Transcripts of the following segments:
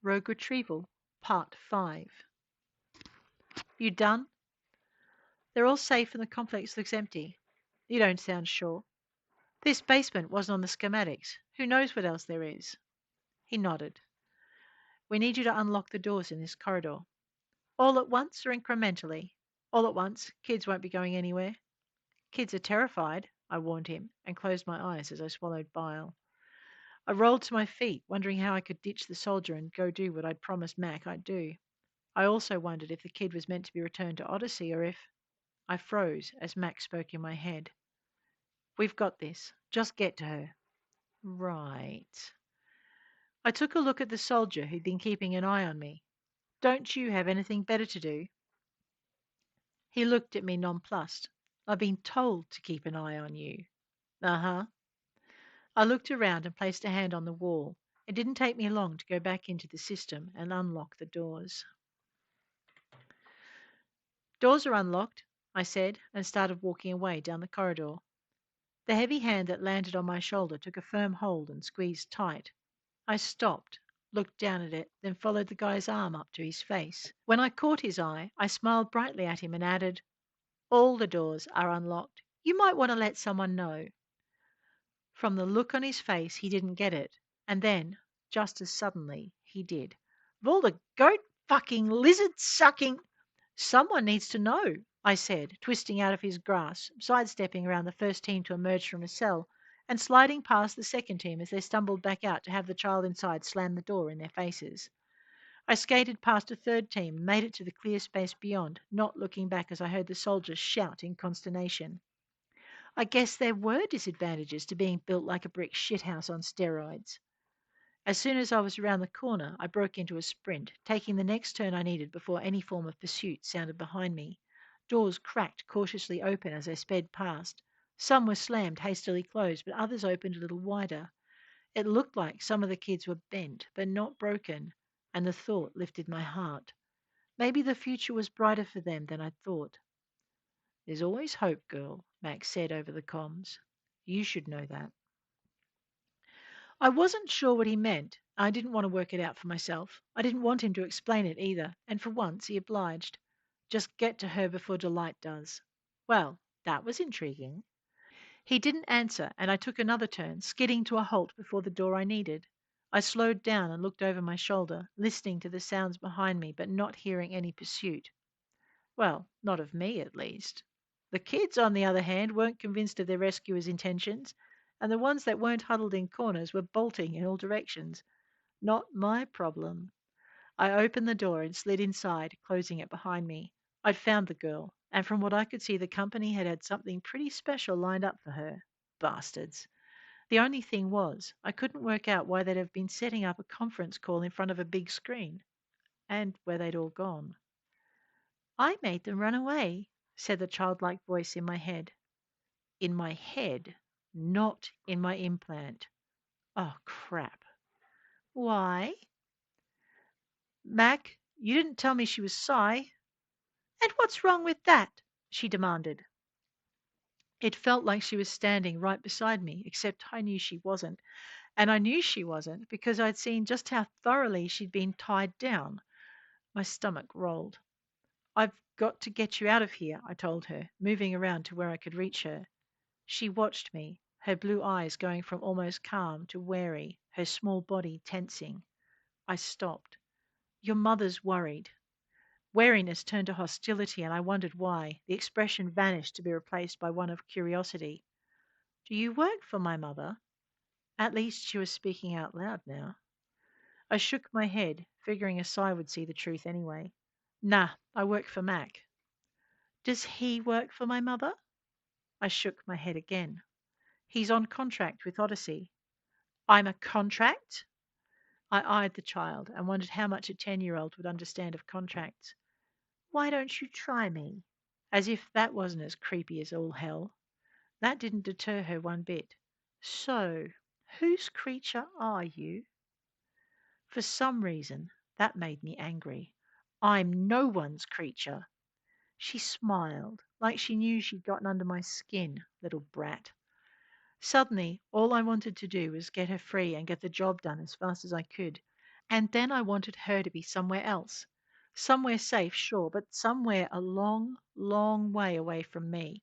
Rogue Retrieval, Part 5. You done? They're all safe and the complex looks empty. You don't sound sure. This basement wasn't on the schematics. Who knows what else there is? He nodded. We need you to unlock the doors in this corridor. All at once or incrementally? All at once. Kids won't be going anywhere. Kids are terrified, I warned him, and closed my eyes as I swallowed bile. I rolled to my feet, wondering how I could ditch the soldier and go do what I'd promised Mack I'd do. I also wondered if the kid was meant to be returned to Odyssey or if I froze as Max spoke in my head. We've got this. Just get to her. Right. I took a look at the soldier who'd been keeping an eye on me. Don't you have anything better to do? He looked at me nonplussed. I've been told to keep an eye on you. Uh-huh. I looked around and placed a hand on the wall. It didn't take me long to go back into the system and unlock the doors. Doors are unlocked, I said, and started walking away down the corridor. The heavy hand that landed on my shoulder took a firm hold and squeezed tight. I stopped, looked down at it, then followed the guy's arm up to his face. When I caught his eye, I smiled brightly at him and added, All the doors are unlocked. You might want to let someone know. From the look on his face, he didn't get it. And then, just as suddenly, he did. Of all the goat fucking lizard sucking. Someone needs to know, I said, twisting out of his grasp, sidestepping around the first team to emerge from a cell, and sliding past the second team as they stumbled back out to have the child inside slam the door in their faces. I skated past a third team and made it to the clear space beyond, not looking back as I heard the soldiers shout in consternation. I guess there were disadvantages to being built like a brick shithouse on steroids. As soon as I was around the corner, I broke into a sprint, taking the next turn I needed before any form of pursuit sounded behind me. Doors cracked cautiously open as I sped past. Some were slammed hastily closed, but others opened a little wider. It looked like some of the kids were bent, but not broken, and the thought lifted my heart. Maybe the future was brighter for them than I'd thought. There's always hope, girl, Max said over the comms. You should know that. I wasn't sure what he meant. I didn't want to work it out for myself. I didn't want him to explain it either, and for once he obliged. Just get to her before Delight does. Well, that was intriguing. He didn't answer, and I took another turn, skidding to a halt before the door I needed. I slowed down and looked over my shoulder, listening to the sounds behind me, but not hearing any pursuit. Well, not of me, at least. The kids, on the other hand, weren't convinced of their rescuer's intentions, and the ones that weren't huddled in corners were bolting in all directions. Not my problem. I opened the door and slid inside, closing it behind me. I'd found the girl, and from what I could see, the company had had something pretty special lined up for her. Bastards. The only thing was, I couldn't work out why they'd have been setting up a conference call in front of a big screen, and where they'd all gone. I made them run away, said the childlike voice in my head. In my head, not in my implant. Oh, crap. Why? Mac, you didn't tell me she was Psy. And what's wrong with that? She demanded. It felt like she was standing right beside me, except I knew she wasn't. And I knew she wasn't because I'd seen just how thoroughly she'd been tied down. My stomach rolled. I've got to get you out of here, I told her, moving around to where I could reach her. She watched me, her blue eyes going from almost calm to wary, her small body tensing. I stopped. Your mother's worried. Wariness turned to hostility, and I wondered why. The expression vanished to be replaced by one of curiosity. Do you work for my mother? At least she was speaking out loud now. I shook my head, figuring a sigh would see the truth anyway. Nah, I work for Mac. Does he work for my mother? I shook my head again. He's on contract with Odyssey. I'm a contract? I eyed the child and wondered how much a 10-year-old would understand of contracts. Why don't you try me? As if that wasn't as creepy as all hell. That didn't deter her one bit. So, whose creature are you? For some reason, that made me angry. I'm no one's creature. She smiled, like she knew she'd gotten under my skin, little brat. Suddenly, all I wanted to do was get her free and get the job done as fast as I could. And then I wanted her to be somewhere else. Somewhere safe, sure, but somewhere a long, long way away from me.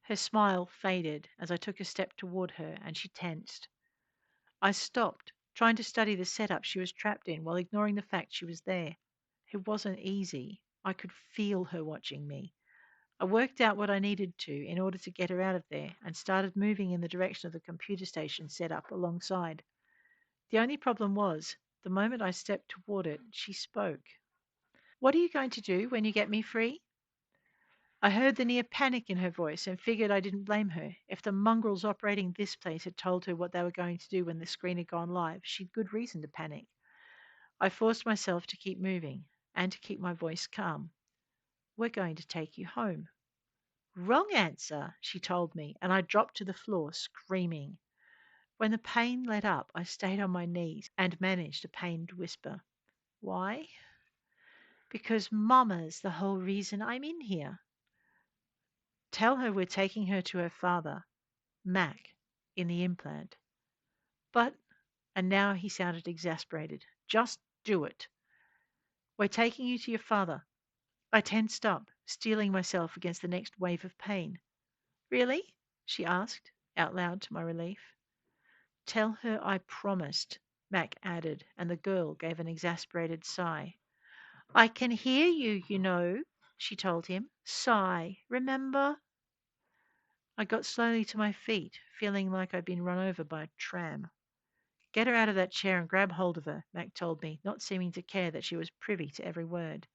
Her smile faded as I took a step toward her and she tensed. I stopped, trying to study the setup she was trapped in while ignoring the fact she was there. It wasn't easy. I could feel her watching me. I worked out what I needed to in order to get her out of there and started moving in the direction of the computer station set up alongside. The only problem was, the moment I stepped toward it, she spoke. "What are you going to do when you get me free?" I heard the near panic in her voice and figured I didn't blame her. If the mongrels operating this place had told her what they were going to do when the screen had gone live, she'd good reason to panic. I forced myself to keep moving and to keep my voice calm. "We're going to take you home." "Wrong answer," she told me, and I dropped to the floor screaming. When the pain let up, I stayed on my knees and managed a pained whisper. "Why?" "Because Mama's the whole reason I'm in here." "Tell her we're taking her to her father, Mack, in the implant." "But," and now he sounded exasperated, "just do it." "We're taking you to your father." I tensed up, steeling myself against the next wave of pain. "Really?" she asked, out loud to my relief. "Tell her I promised," Mac added, and the girl gave an exasperated sigh. "I can hear you, you know," she told him. "Sigh, remember?" I got slowly to my feet, feeling like I'd been run over by a tram. "Get her out of that chair and grab hold of her," Mac told me, not seeming to care that she was privy to every word.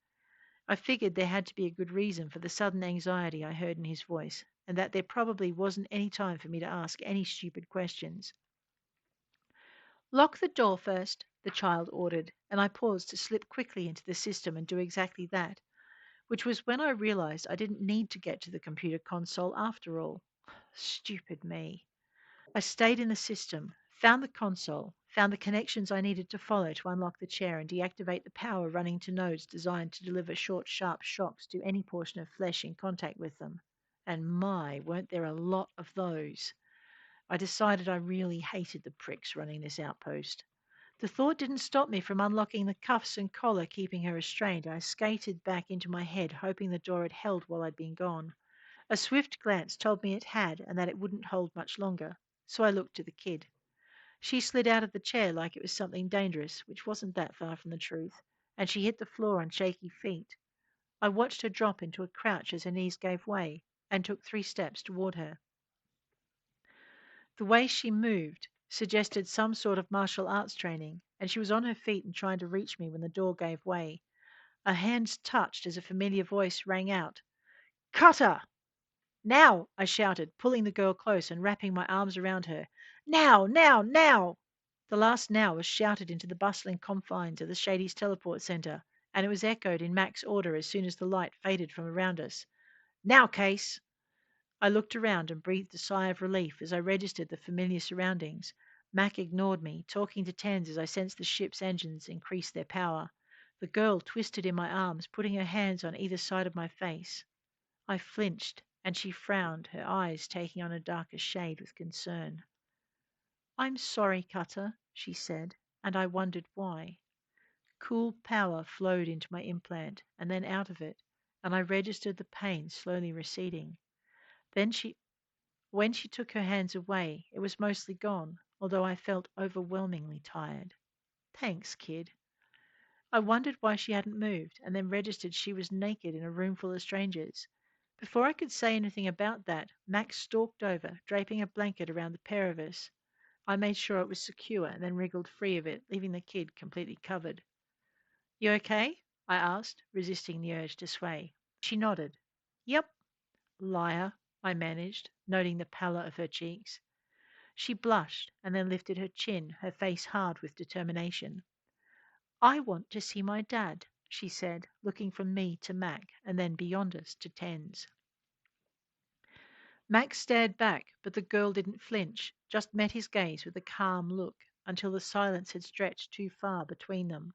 I figured there had to be a good reason for the sudden anxiety I heard in his voice, and that there probably wasn't any time for me to ask any stupid questions. "Lock the door first," the child ordered, and I paused to slip quickly into the system and do exactly that, which was when I realized I didn't need to get to the computer console after all. Stupid me. I stayed in the system, found the console, found the connections I needed to follow to unlock the chair and deactivate the power running to nodes designed to deliver short, sharp shocks to any portion of flesh in contact with them. And my, weren't there a lot of those. I decided I really hated the pricks running this outpost. The thought didn't stop me from unlocking the cuffs and collar keeping her restrained. I skated back into my head, hoping the door had held while I'd been gone. A swift glance told me it had and that it wouldn't hold much longer, so I looked to the kid. She slid out of the chair like it was something dangerous, which wasn't that far from the truth, and she hit the floor on shaky feet. I watched her drop into a crouch as her knees gave way, and took 3 steps toward her. The way she moved suggested some sort of martial arts training, and she was on her feet and trying to reach me when the door gave way. Our hands touched as a familiar voice rang out. "Cutter!" "Now!" I shouted, pulling the girl close and wrapping my arms around her. "Now! Now! Now!" The last "now" was shouted into the bustling confines of the Shady's teleport center, and it was echoed in Mac's order as soon as the light faded from around us. "Now, Case!" I looked around and breathed a sigh of relief as I registered the familiar surroundings. Mac ignored me, talking to Tens as I sensed the ship's engines increase their power. The girl twisted in my arms, putting her hands on either side of my face. I flinched, and she frowned, her eyes taking on a darker shade with concern. "I'm sorry, Cutter," she said, and I wondered why. Cool power flowed into my implant and then out of it, and I registered the pain slowly receding. Then when she took her hands away, it was mostly gone, although I felt overwhelmingly tired. "Thanks, kid." I wondered why she hadn't moved, and then registered she was naked in a room full of strangers. Before I could say anything about that, Max stalked over, draping a blanket around the pair of us. I made sure it was secure and then wriggled free of it, leaving the kid completely covered. "You okay?" I asked, resisting the urge to sway. She nodded. "Yep." "Liar," I managed, noting the pallor of her cheeks. She blushed and then lifted her chin, her face hard with determination. "I want to see my dad," she said, looking from me to Mac and then beyond us to Tens. Max stared back, but the girl didn't flinch, just met his gaze with a calm look until the silence had stretched too far between them.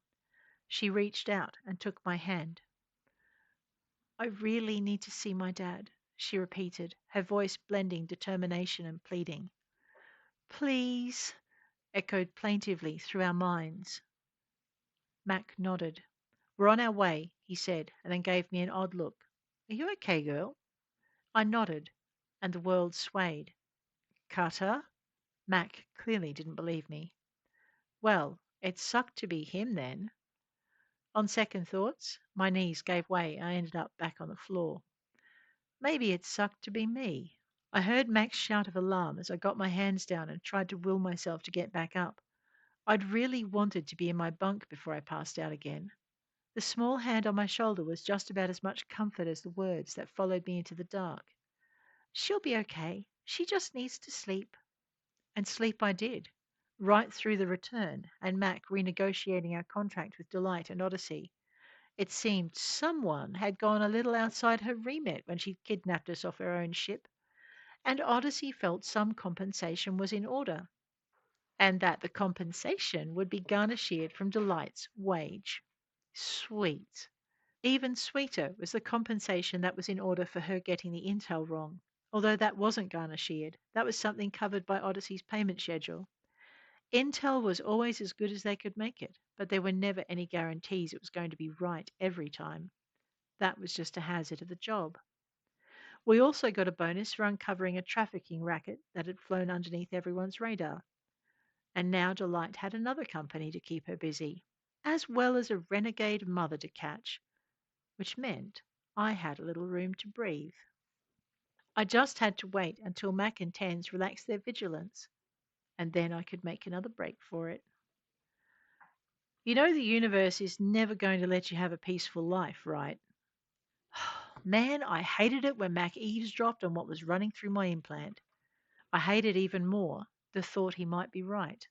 She reached out and took my hand. "I really need to see my dad," she repeated, her voice blending determination and pleading. "Please," echoed plaintively through our minds. Mack nodded. "We're on our way," he said, and then gave me an odd look. "Are you okay, girl?" I nodded, and the world swayed. "Cutter?" Mac clearly didn't believe me. Well, it sucked to be him then. On second thoughts, my knees gave way and I ended up back on the floor. Maybe it sucked to be me. I heard Mac's shout of alarm as I got my hands down and tried to will myself to get back up. I'd really wanted to be in my bunk before I passed out again. The small hand on my shoulder was just about as much comfort as the words that followed me into the dark. "She'll be okay. She just needs to sleep." And sleep I did, right through the return and Mac renegotiating our contract with Delight and Odyssey. It seemed someone had gone a little outside her remit when she kidnapped us off her own ship, and Odyssey felt some compensation was in order, and that the compensation would be garnished from Delight's wage. Sweet. Even sweeter was the compensation that was in order for her getting the intel wrong, although that wasn't garnished. That was something covered by Odyssey's payment schedule. Intel was always as good as they could make it, but there were never any guarantees it was going to be right every time. That was just a hazard of the job. We also got a bonus for uncovering a trafficking racket that had flown underneath everyone's radar. And now Delight had another company to keep her busy, as well as a renegade mother to catch, which meant I had a little room to breathe. I just had to wait until Mac and Tens relaxed their vigilance, and then I could make another break for it. You know the universe is never going to let you have a peaceful life, right? Man, I hated it when Mac eavesdropped on what was running through my implant. I hated even more the thought he might be right.